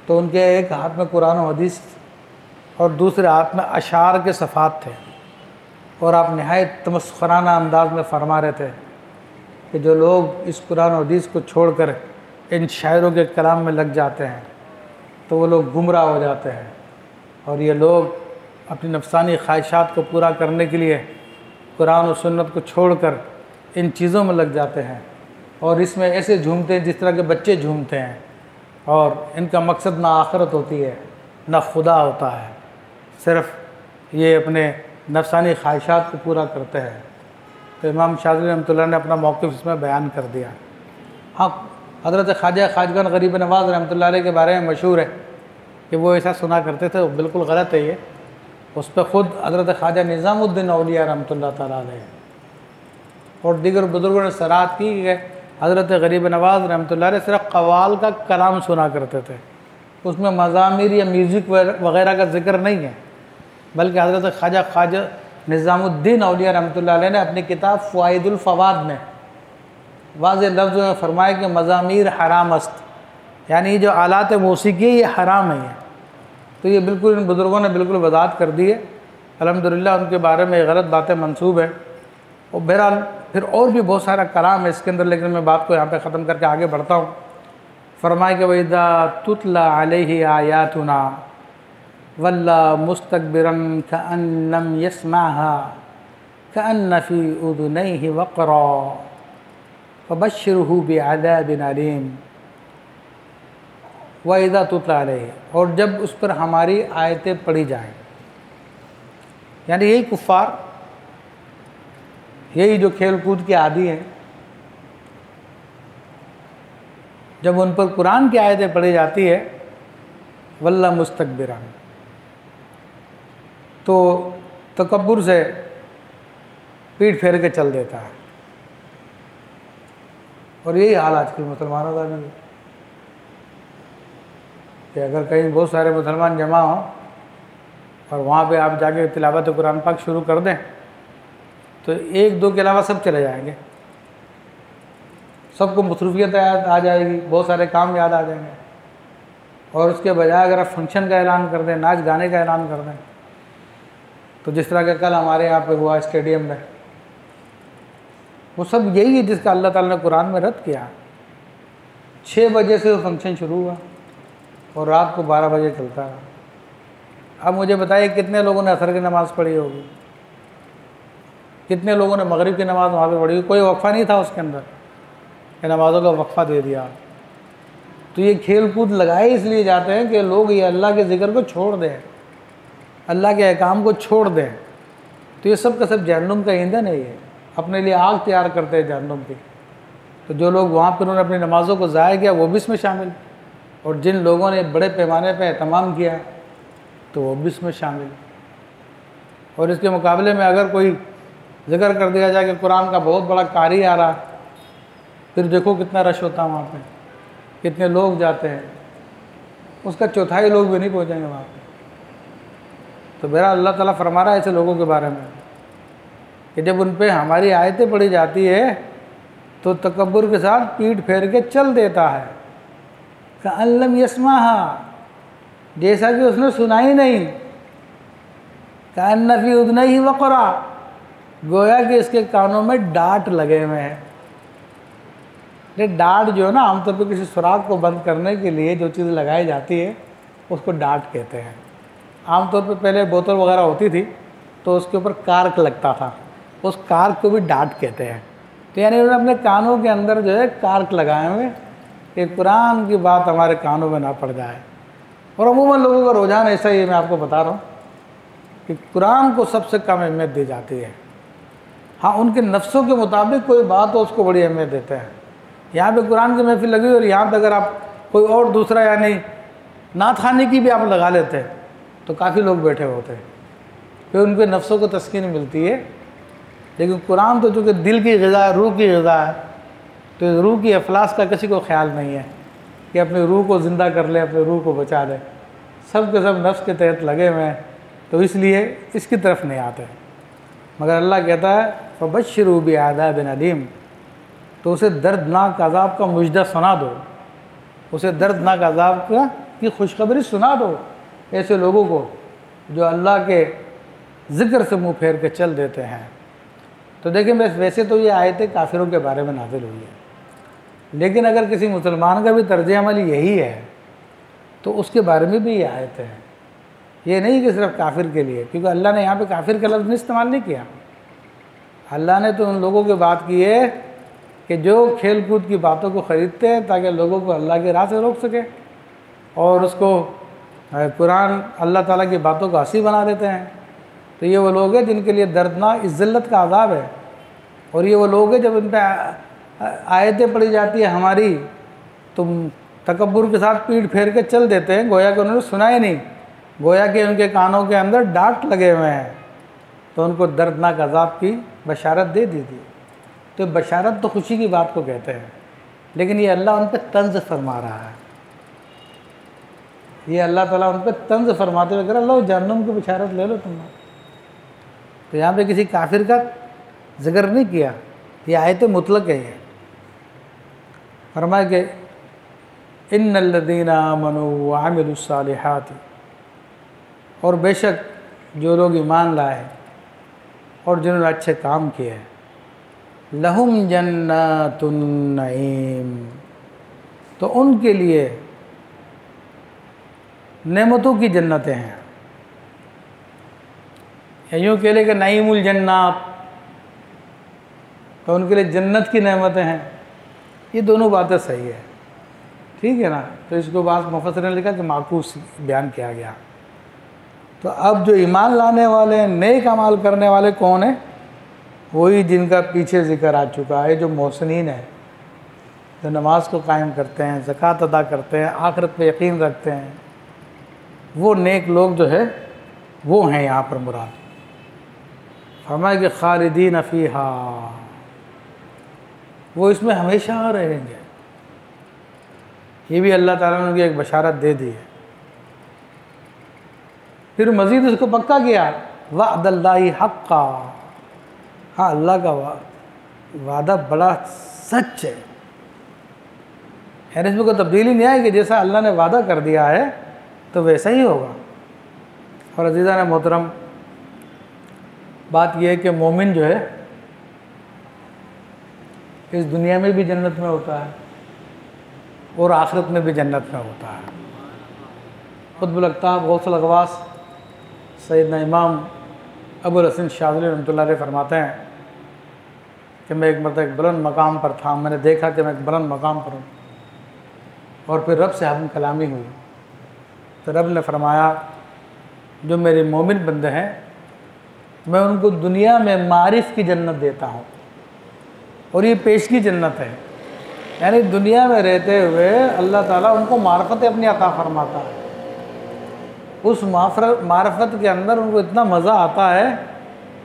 تو ان کے ایک ہاتھ میں قرآن و حدیث اور دوسرے ہاتھ میں اشعار کے صفحات تھے، اور آپ نہایت تمسخرانہ انداز میں فرما رہے تھے کہ جو لوگ اس قرآن و حدیث کو چھوڑ کر ان شاعروں کے کلام میں لگ جاتے ہیں تو وہ لوگ گمراہ ہو جاتے ہیں، اور یہ لوگ اپنی نفسانی خواہشات کو پورا کرنے کے لیے قرآن و سنت کو چھوڑ کر ان چیزوں میں لگ جاتے ہیں، اور اس میں ایسے جھومتے ہیں جس طرح کے بچے جھومتے ہیں، اور ان کا مقصد نہ آخرت ہوتی ہے نہ خدا ہوتا ہے، صرف یہ اپنے نفسانی خواہشات کو پورا کرتے ہیں۔ تو امام شاذلی رحمۃ اللہ نے اپنا موقف اس میں بیان کر دیا۔ ہاں، حضرت خواجہ خواجگان غریب نواز رحمۃ اللہ علیہ کے بارے میں مشہور ہے کہ وہ ایسا سنا کرتے تھے، وہ بالکل غلط ہے یہ۔ اس پہ خود حضرت خواجہ نظام الدین اولیاء رحمۃ اللہ تعالیٰ علیہ اور دیگر بزرگوں نے صراحت کی کہ حضرت غریب نواز رحمۃ اللہ علیہ صرف قوال کا کلام سنا کرتے تھے، اس میں مزامیر یا میوزک وغیرہ کا ذکر نہیں ہے، بلکہ حضرت خواجہ نظام الدین اولیاء رحمۃ اللہ علیہ نے اپنی کتاب فوائد الفواد میں واضح لفظوں میں فرمایا کہ مزامیر حرام است، یعنی یہ جو آلات موسیقی یہ حرام ہے۔ تو یہ بالکل ان بزرگوں نے بالکل وضاحت کر دی ہے۔ الحمدللہ ان کے بارے میں غلط باتیں منسوب ہیں، اور بہرحال پھر اور بھی بہت سارا کلام ہے اس کے اندر، لیکن میں بات کو یہاں پہ ختم کر کے آگے بڑھتا ہوں۔ فرمایا کہ وَإِذَا تُتْلَى عَلَيْهِ آيَاتُنَا وَلَّى مُسْتَكْبِرًا كَأَن لَّمْ يَسْمَعْهَا كَأَنَّ فِي أُذُنَيْهِ وَقْرًا فَبَشِّرْهُ بِعَذَابٍ أَلِيمٍ۔ وَإِذَا تُتْلَى عَلَيْهِ، اور جب اس پر ہماری آیتیں پڑھی جائیں، یعنی یہی کفار، یہی جو کھیل کود کے عادی ہیں، جب ان پر قرآن کی آیتیں پڑھی جاتی ہے واللہ مستکبرا، تو تکبر سے پیٹھ پھیر کے چل دیتا ہے، اور یہی حال آج کل مسلمانوں کا بھی، کہ اگر کہیں بہت سارے مسلمان جمع ہوں اور وہاں پہ آپ جا کے تلاوت قرآن پاک شروع کر دیں تو ایک دو کے علاوہ سب چلے جائیں گے، سب کو مصروفیت آ جائے گی، بہت سارے کام یاد آ جائیں گے، اور اس کے بجائے اگر آپ فنکشن کا اعلان کر دیں، ناچ گانے کا اعلان کر دیں، تو جس طرح کہ کل ہمارے یہاں پہ ہوا اسٹیڈیم میں، وہ سب یہی ہے جس کا اللہ تعالیٰ نے قرآن میں رد کیا۔ 6 بجے سے وہ فنکشن شروع ہوا اور رات کو 12 بجے چلتا رہا۔ اب مجھے بتائیے کتنے لوگوں نے عصر کی نماز پڑھی ہوگی، کتنے لوگوں نے مغرب کی نماز وہاں پہ پڑھی ہوگی، کوئی وقفہ نہیں تھا اس کے اندر کہ نمازوں کا وقفہ دے دیا۔ تو یہ کھیل کود لگائے اس لیے جاتے ہیں کہ لوگ یہ اللہ کے ذکر کو چھوڑ دیں، اللہ کے احکام کو چھوڑ دیں، تو یہ سب کا سب جہنم کا ایندھن ہے، یہ اپنے لیے آگ تیار کرتے ہیں جہنم کی۔ تو جو لوگ وہاں پہ انہوں نے اپنی نمازوں کو ضائع کیا وہ بھی اس میں شامل، اور جن لوگوں نے بڑے پیمانے پہ اہتمام کیا تو وہ بھی اس میں شامل۔ اور اس کے مقابلے میں اگر کوئی ذکر کر دیا جائے کہ قرآن کا بہت بڑا قاری آ رہا، پھر دیکھو کتنا رش ہوتا ہے وہاں پہ، کتنے لوگ جاتے ہیں، اس کا چوتھائی لوگ بھی نہیں پہنچیں گے وہاں پہ۔ تو بہرحال اللہ تعالیٰ فرما رہا ہے ایسے لوگوں کے بارے میں کہ جب ان پہ ہماری آیتیں پڑھی جاتی ہے تو تکبر کے ساتھ پیٹھ پھیر کے چل دیتا ہے، کأن لم یسمعھا، جیسا کہ اس نے سنا ہی نہیں، کأن فی اذنیہ وقرا، گویا کہ اس کے کانوں میں ڈانٹ لگے ہوئے ہیں۔ یہ ڈانٹ جو ہے نا، عام طور پہ کسی سوراخ کو بند کرنے کے لیے جو چیز لگائی جاتی ہے اس کو ڈانٹ کہتے ہیں۔ عام طور پہ پہلے بوتل وغیرہ ہوتی تھی تو اس کے اوپر کارک لگتا تھا، اس کارک کو بھی ڈانٹ کہتے ہیں۔ تو یعنی انہوں نے اپنے کانوں کے اندر جو ہے کارک لگائے ہوئے کہ قرآن کی بات ہمارے کانوں میں نہ پڑ جائے۔ اور عموماً لوگوں کا رجحان ایسا ہی ہے، میں آپ کو بتا رہا ہوں کہ قرآن کو سب سے کم اہمیت دی جاتی ہے۔ ہاں، ان کے نفسوں کے مطابق کوئی بات ہو اس کو بڑی اہمیت دیتے ہیں، یہاں پہ قرآن کی محفل لگی اور یہاں پہ اگر آپ کوئی اور دوسرا یعنی نعت خوانی کی بھی آپ لگا لیتے تو کافی لوگ بیٹھے ہوتے ہیں، پھر ان کے نفسوں کو تسکین ملتی ہے۔ لیکن قرآن تو چونکہ دل کی غذا ہے، روح کی غذا ہے، تو روح کی افلاس کا کسی کو خیال نہیں ہے کہ اپنی روح کو زندہ کر لے، اپنی روح کو بچا لے، سب کے سب نفس کے تحت لگے ہوئے ہیں، تو اس لیے اس کی طرف نہیں آتے۔ مگر اللہ کہتا ہے فَبَشِّرُوا بِعَذَابٍ أَلِيمٍ، تو اسے دردناک عذاب کا مژدہ سنا دو، اسے دردناک عذاب کی خوشخبری سنا دو ایسے لوگوں کو جو اللہ کے ذکر سے منہ پھیر کے چل دیتے ہیں۔ تو دیکھیں ویسے تو یہ آیتیں کافروں کے بارے میں نازل ہوئی ہے، لیکن اگر کسی مسلمان کا بھی طرز عمل یہی ہے تو اس کے بارے میں بھی یہ آیت ہے۔ یہ نہیں کہ صرف کافر کے لیے، کیونکہ اللہ نے یہاں پہ کافر کا لفظ استعمال نہیں کیا۔ اللہ نے تو ان لوگوں کی بات کی ہے کہ جو کھیل کود کی باتوں کو خریدتے ہیں تاکہ لوگوں کو اللہ کی راہ سے روک سکے، اور اس کو قرآن اللہ تعالیٰ کی باتوں کو ہنسی بنا دیتے ہیں، تو یہ وہ لوگ ہیں جن کے لیے دردناک ذلت کا عذاب ہے۔ اور یہ وہ لوگ ہیں جب ان پہ آیتیں پڑھی جاتی ہے ہماری، تو تکبر کے ساتھ پیٹھ پھیر کے چل دیتے ہیں، گویا کہ انہوں نے سنا ہی نہیں، گویا کہ ان کے کانوں کے اندر ڈانٹ لگے ہوئے ہیں، تو ان کو دردناک عذاب کی بشارت دے دی تھی۔ تو بشارت تو خوشی کی بات کو کہتے ہیں، لیکن یہ اللہ ان پہ طنز فرما رہا ہے، یہ اللہ تعالیٰ ان پہ طنز فرماتے ہوئے کہہ رہا اللہ جہنم کی بشارت لے لو تم۔ تو یہاں پہ کسی کافر کا ذکر نہیں کیا، یہ آیت مطلق ہے۔ یہ فرمایا کہ ان الذین آمنوا وعملوا الصالحات، اور بے شک جو لوگ ایمان لائے اور جنہوں نے اچھے کام کیے، لہم جنات النعیم، تو ان کے لیے نعمتوں کی جنتیں ہیں، یا یوں کہہ لے کہ نعیم الجنات، تو ان کے لیے جنت کی نعمتیں ہیں۔ یہ دونوں باتیں صحیح ہے، ٹھیک ہے نا؟ تو اس کو بعض مفسرین نے لکھا کہ معکوس بیان کیا گیا۔ تو اب جو ایمان لانے والے ہیں، نیک اعمال کرنے والے کون ہیں؟ وہی جن کا پیچھے ذکر آ چکا ہے، جو محسنین ہیں، جو نماز کو قائم کرتے ہیں، زکوٰۃ ادا کرتے ہیں، آخرت پہ یقین رکھتے ہیں، وہ نیک لوگ جو ہے وہ ہیں یہاں پر مراد۔ فرمایا کہ خالدین فیہا، وہ اس میں ہمیشہ رہیں گے۔ یہ بھی اللہ تعالیٰ نے ان کی ایک بشارت دے دی ہے۔ پھر مزید اس کو پکا کیا، وعد اللہ حقا، ہاں اللہ کا وعدہ بڑا سچ ہے، یعنی اس میں کوئی تبدیلی نہیں آئے کہ جیسا اللہ نے وعدہ کر دیا ہے تو ویسا ہی ہوگا۔ اور عزیزان محترم، بات یہ ہے کہ مومن جو ہے اس دنیا میں بھی جنت میں ہوتا ہے اور آخرت میں بھی جنت میں ہوتا ہے۔ قطب الاقطاب غوث الاغواث سیدنا امام ابو الحسن شاذلی رحمۃ اللہ علیہ فرماتے ہیں کہ میں ایک مرتبہ ایک بلند مقام پر تھا، میں نے دیکھا کہ میں ایک بلند مقام پر ہوں، اور پھر رب سے ہم کلامی ہوئی، تو رب نے فرمایا جو میرے مومن بندے ہیں میں ان کو دنیا میں معارف کی جنت دیتا ہوں، اور یہ پیشگی جنت ہے، یعنی دنیا میں رہتے ہوئے اللہ تعالیٰ ان کو معرفت اپنی عطا فرماتا ہے۔ اس معرفت کے اندر ان کو اتنا مزہ آتا ہے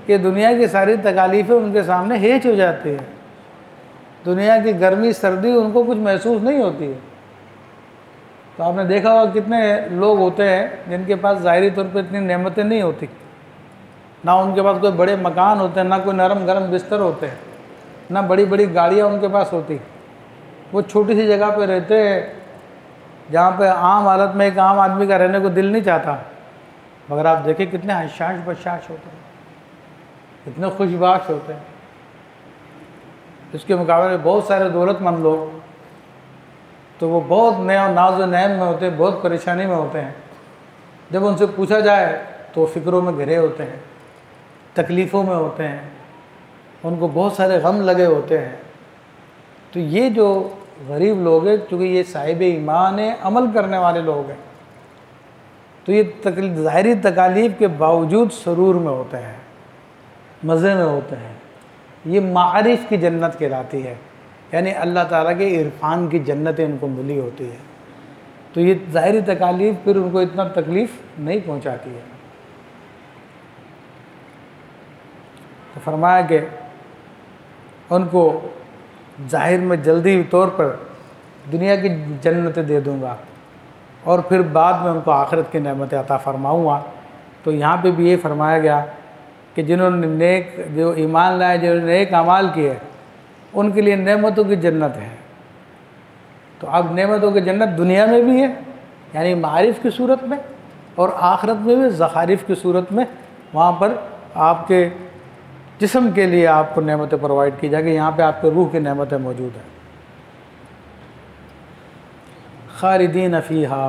کہ دنیا کی ساری تکالیفیں ان کے سامنے ہیچ ہو جاتی ہیں، دنیا کی گرمی سردی ان کو کچھ محسوس نہیں ہوتی ہے۔ تو آپ نے دیکھا ہوگا کتنے لوگ ہوتے ہیں جن کے پاس ظاہری طور پہ اتنی نعمتیں نہیں ہوتی، نہ ان کے پاس کوئی بڑے مکان ہوتے ہیں، نہ کوئی نرم گرم بستر ہوتے ہیں، نہ بڑی بڑی گاڑیاں ان کے پاس ہوتی، وہ چھوٹی سی جگہ پہ رہتے ہیں جہاں پہ عام حالت میں ایک عام آدمی کا رہنے کو دل نہیں چاہتا، مگر آپ دیکھیں کتنے حشاش بشاش ہوتے ہیں، کتنے خوش باش ہوتے ہیں۔ اس کے مقابلے میں بہت سارے دولت مند لوگ تو وہ بہت ناز و نعیم میں ہوتے ہیں، بہت پریشانی میں ہوتے ہیں، جب ان سے پوچھا جائے تو فکروں میں گھرے ہوتے ہیں، تکلیفوں میں ہوتے ہیں، ان کو بہت سارے غم لگے ہوتے ہیں۔ تو یہ جو غریب لوگ ہیں، چونکہ یہ صاحب ایمان ہیں، عمل کرنے والے لوگ ہیں، تو یہ ظاہری تکالیف کے باوجود سرور میں ہوتے ہیں، مزے میں ہوتے ہیں۔ یہ معارف کی جنت کہلاتی ہے، یعنی اللہ تعالیٰ کے عرفان کی جنتیں ان کو ملی ہوتی ہے، تو یہ ظاہری تکالیف پھر ان کو اتنا تکلیف نہیں پہنچاتی ہے۔ تو فرمایا کہ ان کو ظاہر میں جلدی طور پر دنیا کی جنتیں دے دوں گا اور پھر بعد میں ان کو آخرت کی نعمتیں عطا فرماؤں گا۔ تو یہاں پہ بھی یہ فرمایا گیا کہ جنہوں نے جو ایمان لائے، جنہوں نے نیک اعمال کیے، ان کے لیے نعمتوں کی جنت ہے۔ تو اب نعمتوں کی جنت دنیا میں بھی ہے، یعنی معارف کی صورت میں، اور آخرت میں بھی زخارف کی صورت میں، وہاں پر آپ کے جسم کے لیے آپ کو نعمتیں پرووائڈ کی جائے گی، یہاں پہ آپ کے روح کی نعمتیں موجود ہیں۔ خالدین فیہا،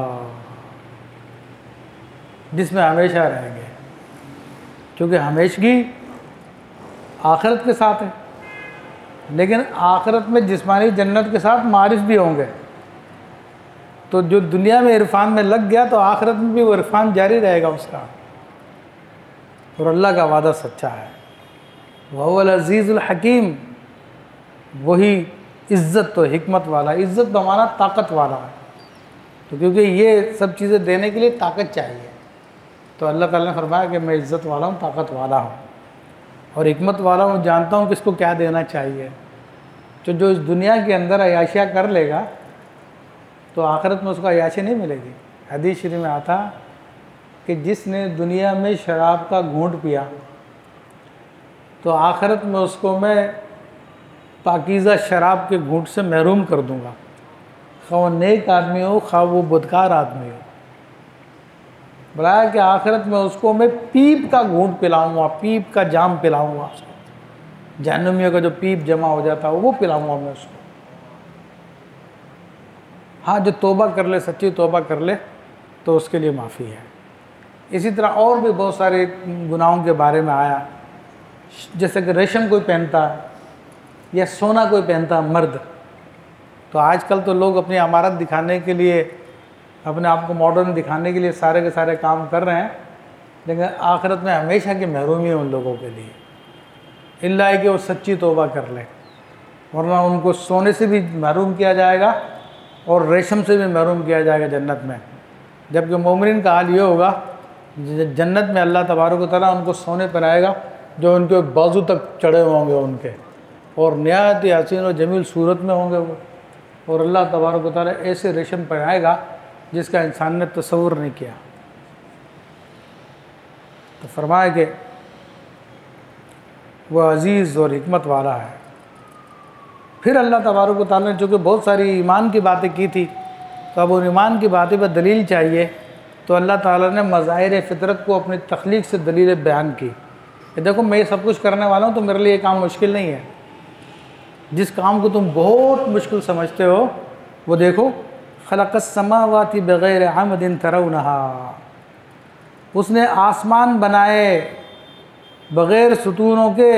جس میں ہمیشہ رہیں گے، کیونکہ ہمیشگی آخرت کے ساتھ ہے، لیکن آخرت میں جسمانی جنت کے ساتھ معارف بھی ہوں گے۔ تو جو دنیا میں عرفان میں لگ گیا تو آخرت میں بھی وہ عرفان جاری رہے گا اس کا، اور اللہ کا وعدہ سچا ہے۔ وَهُوَ الْعَزِيزُ الْحَكِيمُ، وہی عزت و حکمت والا، عزت بمعنی طاقت والا ہے، تو کیونکہ یہ سب چیزیں دینے کے لیے طاقت چاہیے، تو اللہ تعالیٰ نے فرمایا کہ میں عزت والا ہوں، طاقت والا ہوں اور حکمت والا ہوں، جانتا ہوں کس کو کیا دینا چاہیے۔ تو جو اس دنیا کے اندر عیاشیاں کر لے گا تو آخرت میں اس کو عیاشی نہیں ملے گی۔ حدیث شریف میں آتا کہ جس نے دنیا میں شراب کا گھونٹ پیا تو آخرت میں اس کو میں پاکیزہ شراب کے گھونٹ سے محروم کر دوں گا، خواہ وہ نیک آدمی ہو خواہ وہ بدکار آدمی ہو۔ بلایا کہ آخرت میں اس کو میں پیپ کا گھونٹ پلاؤں گا، پیپ کا جام پلاؤں گا، اس کو جہنمیوں کا جو پیپ جمع ہو جاتا ہے وہ پلاؤں گا میں اس کو۔ ہاں جو توبہ کر لے، سچی توبہ کر لے تو اس کے لیے معافی ہے۔ اسی طرح اور بھی بہت سارے گناہوں کے بارے میں آیا، جیسے کہ ریشم کوئی پہنتا ہے یا سونا کوئی پہنتا ہے مرد، تو آج کل تو لوگ اپنی عمارت دکھانے کے لیے، اپنے آپ کو ماڈرن دکھانے کے لیے سارے کے سارے کام کر رہے ہیں، لیکن آخرت میں ہمیشہ کی محرومی ہے ان لوگوں کے لیے، الا ہے کہ وہ سچی توبہ کر لیں، ورنہ ان کو سونے سے بھی محروم کیا جائے گا اور ریشم سے بھی محروم کیا جائے گا جنت میں۔ جبکہ مومنین کا حال یہ ہوگا، جنت میں اللہ تبارک و تعالیٰ ان کو سونے پہنائے گا جو ان کے بازو تک چڑھے ہوں گے ان کے، اور نہایت ہی حسین و جمیل صورت میں ہوں گے وہ، اور اللہ تبارک و تعالیٰ ایسے ریشم پہنائے گا جس کا انسان نے تصور نہیں کیا۔ تو فرمایا کہ وہ عزیز اور حکمت والا ہے۔ پھر اللہ تبارک و تعالیٰ نے چونکہ بہت ساری ایمان کی باتیں کی تھی، تو اب ان ایمان کی باتیں پر دلیل چاہیے، تو اللہ تعالیٰ نے مظاہر فطرت کو اپنی تخلیق سے دلیل بیان کی کہ دیکھو میں یہ سب کچھ کرنے والا ہوں، تو میرے لیے یہ کام مشکل نہیں ہے۔ جس کام کو تم بہت مشکل سمجھتے ہو وہ دیکھو، خلق السماوات بغیر عمد ترونہا، اس نے آسمان بنائے بغیر ستونوں کے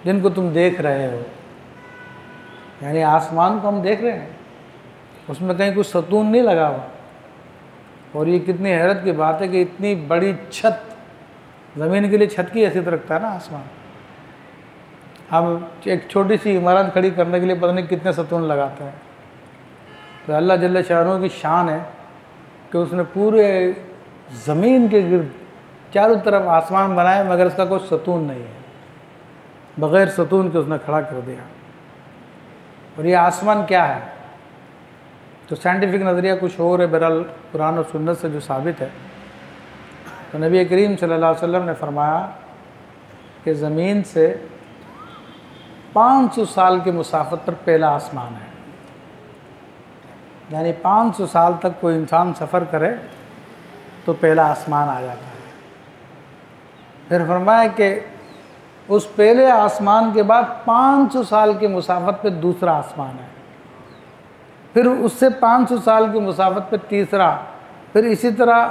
جن کو تم دیکھ رہے ہو، یعنی آسمان کو ہم دیکھ رہے ہیں، اس میں کہیں کوئی ستون نہیں لگا ہوا۔ اور یہ کتنی حیرت کی بات ہے کہ اتنی بڑی چھت، زمین کے لیے چھت کی حیثیت رکھتا ہے نا آسمان، ہم ایک چھوٹی سی عمارت کھڑی کرنے کے لیے پتہ نہیں کتنے ستون لگاتے ہیں۔ تو اللہ جل شانہ کی شان ہے کہ اس نے پورے زمین کے گرد چاروں طرف آسمان بنائے مگر اس کا کوئی ستون نہیں ہے، بغیر ستون کے اس نے کھڑا کر دیا۔ اور یہ آسمان کیا ہے؟ تو سائنٹیفک نظریہ کچھ اور ہے، بہرحال قرآن و سنت سے جو ثابت ہے، تو نبی کریم صلی اللہ علیہ وسلم نے فرمایا کہ زمین سے 500 سال کے مسافت پر پہلا آسمان ہے، یعنی 500 سال تک کوئی انسان سفر کرے تو پہلا آسمان آ جاتا ہے۔ پھر فرمایا کہ اس پہلے آسمان کے بعد 500 سال کی مسافت پہ دوسرا آسمان ہے، پھر اس سے 500 سال کی مسافت پہ تیسرا، پھر اسی طرح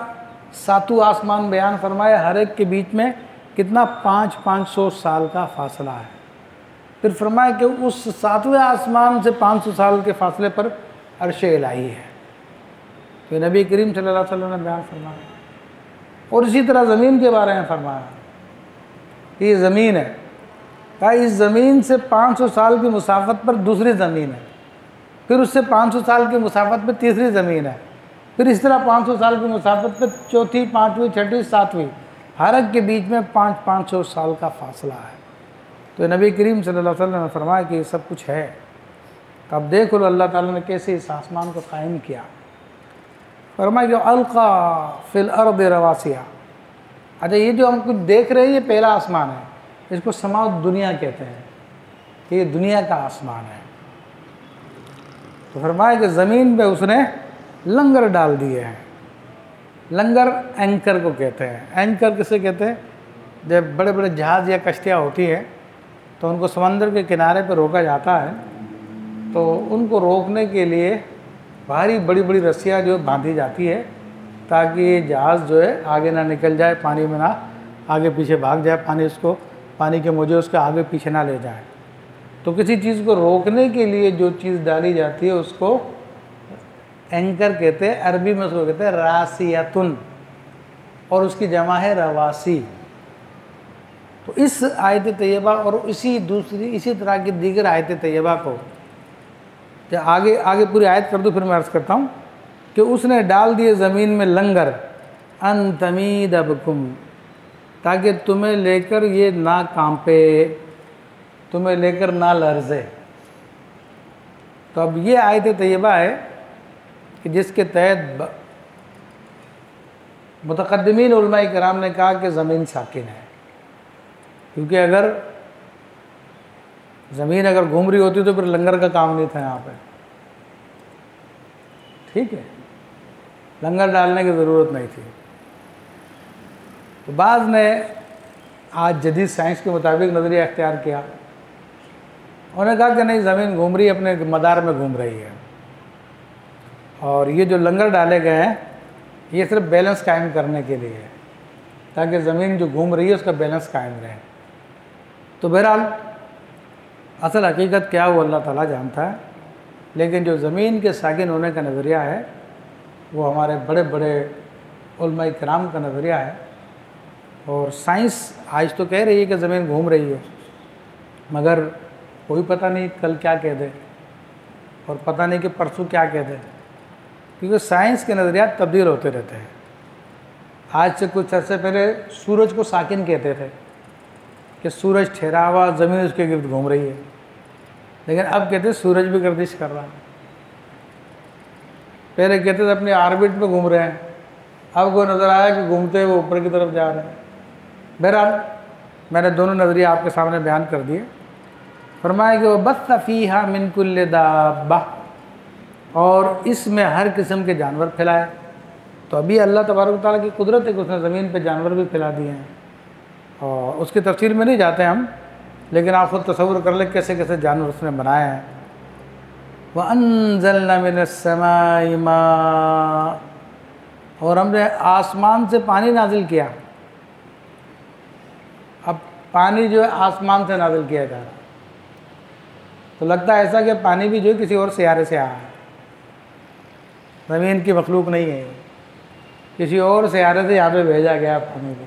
7واں آسمان بیان فرمایا، ہر ایک کے بیچ میں کتنا 500 سال کا فاصلہ ہے۔ پھر فرمایا کہ اس 7ویں آسمان سے 500 سال کے فاصلے پر عرش الہی ہے، تو نبی کریم صلی اللہ علیہ وسلم نے بیان فرمایا۔ اور اسی طرح زمین کے بارے میں فرمایا کہ یہ زمین ہے، کہا اس زمین سے 500 سال کی مسافت پر دوسری زمین ہے، پھر اس سے 500 سال کی مسافت پہ تیسری زمین ہے، پھر اس طرح 500 سال کی مسافت پہ چوتھی، پانچویں، چھٹی، ساتویں، ہر ایک کے بیچ میں 500 سال کا فاصلہ ہے۔ تو نبی کریم صلی اللہ علیہ وسلم نے فرمایا کہ یہ سب کچھ ہے۔ تو اب دیکھ لو اللہ تعالیٰ نے کیسے اس آسمان کو قائم کیا۔ فرمایا کہ القا فی الارض رواسیہ۔ اچھا یہ جو ہم کچھ دیکھ رہے ہیں یہ پہلا آسمان ہے، اس کو سماء الدنیا کہتے ہیں کہ یہ دنیا کا آسمان ہے۔ تو فرمایا کہ زمین پہ اس نے لنگر ڈال دیے ہیں۔ لنگر اینکر کو کہتے ہیں۔ اینکر کسے کہتے ہیں؟ جب بڑے بڑے جہاز یا کشتیاں ہوتی ہیں تو ان کو سمندر کے کنارے پہ روکا جاتا ہے، تو ان کو روکنے کے لیے بھاری بڑی بڑی رسیاں جو باندھی جاتی ہے تاکہ یہ جہاز جو ہے آگے نہ نکل جائے، پانی میں نہ آگے پیچھے بھاگ جائے، پانی کے موجے اس کے آگے پیچھے نہ لے جائیں۔ تو کسی چیز کو روکنے کے لیے جو چیز ڈالی جاتی ہے اس کو اینکر کہتے ہیں، عربی میں اس کو کہتے ہیں راسیتن، اور اس کی جمع ہے رواسی۔ تو اس آیت طیبہ اور اسی طرح کی دیگر آیت طیبہ کو آگے پوری آیت کر دوں پھر میں عرض کرتا ہوں کہ اس نے ڈال دیے زمین میں لنگر ان تمید بکم، تاکہ تمہیں لے کر یہ نہ کانپے، تمہیں لے کر نہ لرزے۔ تو اب یہ آیت طیبہ ہے کہ جس کے تحت متقدمین علماء کرام نے کہا کہ زمین ساکن ہے، کیونکہ اگر زمین گھوم رہی ہوتی تو پھر لنگر کا کام نہیں تھا یہاں پہ، ٹھیک ہے، لنگر ڈالنے کی ضرورت نہیں تھی۔ تو بعض نے آج جدید سائنس کے مطابق نظریہ اختیار کیا، انہوں نے کہا کہ نہیں، زمین گھوم رہی ہے، اپنے مدار میں گھوم رہی ہے، اور یہ جو لنگر ڈالے گئے ہیں یہ صرف بیلنس قائم کرنے کے لیے ہے، تاکہ زمین جو گھوم رہی ہے اس کا بیلنس قائم رہے۔ تو بہرحال اصل حقیقت کیا وہ اللہ تعالیٰ جانتا ہے، لیکن جو زمین کے ساکن ہونے کا نظریہ ہے وہ ہمارے بڑے بڑے علماء کرام کا نظریہ ہے، اور سائنس آج تو کہہ رہی ہے کہ زمین گھوم رہی ہے، مگر کوئی پتہ نہیں کل کیا کہہ دے، اور پتہ نہیں کہ پرسوں کیا کہہ دے، کیونکہ سائنس کے نظریات تبدیل ہوتے رہتے ہیں۔ آج سے کچھ عرصے پہلے سورج کو ساکن کہتے تھے کہ سورج ٹھہرا ہوا، زمین اس کے گرد گھوم رہی ہے، لیکن اب کہتے ہیں سورج بھی گردش کر رہا ہے۔ پہلے کہتے تھے اپنے آربٹ پہ گھوم رہے ہیں، اب کو نظر آیا کہ گھومتے ہوئے اوپر کی طرف جا رہے ہیں۔ بہرحال میں نے دونوں نظریے آپ کے سامنے بیان کر دیے۔ فرمایا کہ وَبَثَّ فِيهَا مِن كُلِّ دَابَّةٍ، اور اس میں ہر قسم کے جانور پھیلائے۔ تو ابھی اللہ تبارک و تعالیٰ کی قدرت ہے کہ اس نے زمین پہ جانور بھی پھیلا دیے ہیں، اور اس کی تفصیل میں نہیں جاتے ہم، لیکن آپ خود تصور کر لیں کیسے کیسے جانور اس نے بنائے ہیں۔ وَأَنزَلْنَا مِنَ السَّمَاءِ مَاءً، اور ہم نے آسمان سے پانی نازل کیا۔ اب پانی جو ہے آسمان سے نازل کیا جا رہا، تو لگتا ہے ایسا کہ پانی بھی جو ہے کسی اور سیارے سے آیا ہے، زمین کی مخلوق نہیں ہے، کسی اور سیارے سے یہاں پہ بھیجا گیا پانی کو۔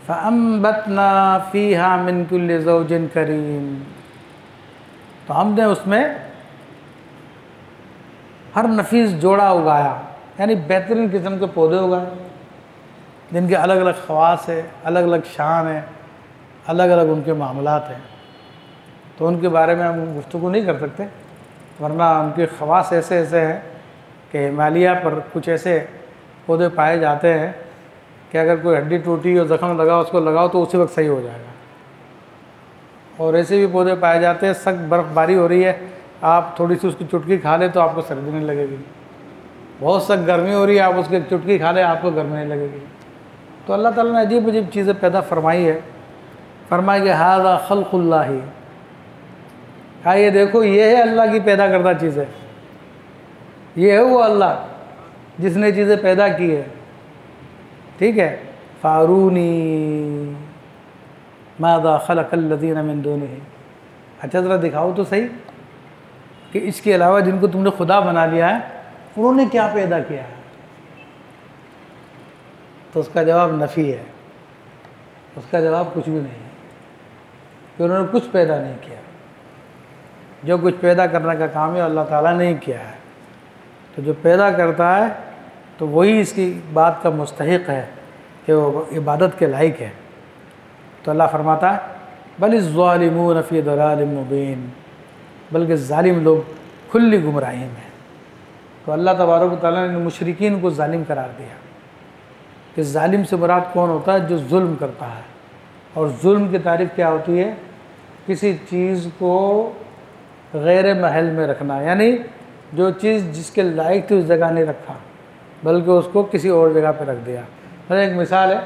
فَأَنبَتْنَا فِيهَا مِن كُلِّ زَوْجٍ كَرِيمٍ، تو ہم نے اس میں ہر نفیس جوڑا اگایا، یعنی بہترین قسم کے پودے اگائے جن کے الگ الگ خواص ہے، الگ الگ شان ہے، الگ الگ ان کے معاملات ہیں۔ تو ان کے بارے میں ہم گفتگو نہیں کر سکتے، ورنہ ان کے خواص ایسے ایسے ہیں کہ ہمالیہ پر کچھ ایسے پودے پائے جاتے ہیں کہ اگر کوئی ہڈی ٹوٹی اور زخم لگا اس کو لگاؤ تو اسی وقت صحیح ہو جائے گا، اور ایسے بھی پودے پائے جاتے ہیں سخت برف باری ہو رہی ہے، آپ تھوڑی سی اس کی چٹکی کھا لیں تو آپ کو سردی نہیں لگے گی، بہت سخت گرمی ہو رہی ہے، آپ اس کی چٹکی کھا لیں آپ کو گرمی نہیں لگے گی۔ تو اللہ تعالیٰ نے عجیب عجیب چیزیں پیدا فرمائی ہے۔ فرمایا کہ ھذا خلق اللہ، کہا یہ دیکھو یہ ہے اللہ کی پیدا کردہ چیزیں، یہ ہے وہ اللہ جس نے چیزیں پیدا کی ہے، ٹھیک ہے۔ فارونی ماذا خلق الذین من دونہ، اچھا ذرا دکھاؤ تو صحیح کہ اس کے علاوہ جن کو تم نے خدا بنا لیا ہے انہوں نے کیا پیدا کیا ہے۔ تو اس کا جواب نفی ہے، اس کا جواب کچھ بھی نہیں ہے۔ کہ انہوں نے کچھ پیدا نہیں کیا. جو کچھ پیدا کرنے کا کام ہے اللہ تعالیٰ نے ہی کیا ہے. تو جو پیدا کرتا ہے تو وہی اس کی بات کا مستحق ہے کہ وہ عبادت کے لائق ہے. تو اللہ فرماتا ہے بل الظالمون فی ضلال مبین، بلکہ ظالم لوگ کھلی گمراہی میں. تو اللہ تبارک و تعالیٰ نے مشرکین کو ظالم قرار دیا کہ ظالم سے مراد کون ہوتا ہے؟ جو ظلم کرتا ہے. اور ظلم کی تعریف کیا ہوتی ہے؟ کسی چیز کو غیر محل میں رکھنا، یعنی جو چیز جس کے لائق تھی اس جگہ نہیں رکھا بلکہ اس کو کسی اور جگہ پہ رکھ دیا. ایک مثال ہے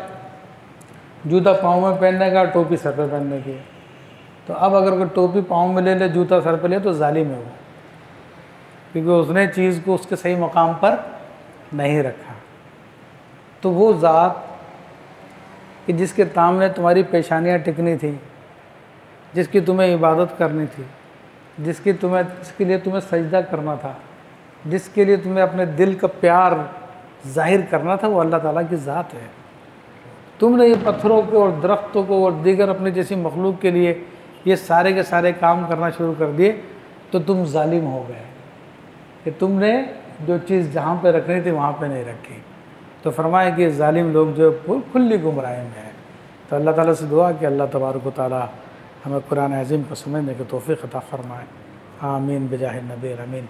جوتا پاؤں میں پہننے کا، ٹوپی سر پہ پہننے کی. تو اب اگر کوئی ٹوپی پاؤں میں لے لے، جوتا سر پہ لے تو ظالم ہے وہ، کیونکہ اس نے چیز کو اس کے صحیح مقام پر نہیں رکھا. تو وہ ذات کہ جس کے سامنے تمہاری پیشانیاں ٹکنی تھیں، جس کی تمہیں عبادت کرنی تھی، جس کے لیے تمہیں سجدہ کرنا تھا، جس کے لیے تمہیں اپنے دل کا پیار ظاہر کرنا تھا، وہ اللہ تعالیٰ کی ذات ہے. تم نے یہ پتھروں کو اور درختوں کو اور دیگر اپنے جیسی مخلوق کے لیے یہ سارے کے سارے کام کرنا شروع کر دیے تو تم ظالم ہو گئے کہ تم نے جو چیز جہاں پہ رکھنی تھی وہاں پہ نہیں رکھی. تو فرمایا کہ ظالم لوگ جو کھلی گمراہی میں ہیں. تو اللہ تعالیٰ سے دعا کہ اللہ تبارک و تعالیٰ ہمیں قرآن عظیم کو سمجھنے کی توفیق عطا فرمائے. آمین بجاہ النبی امین.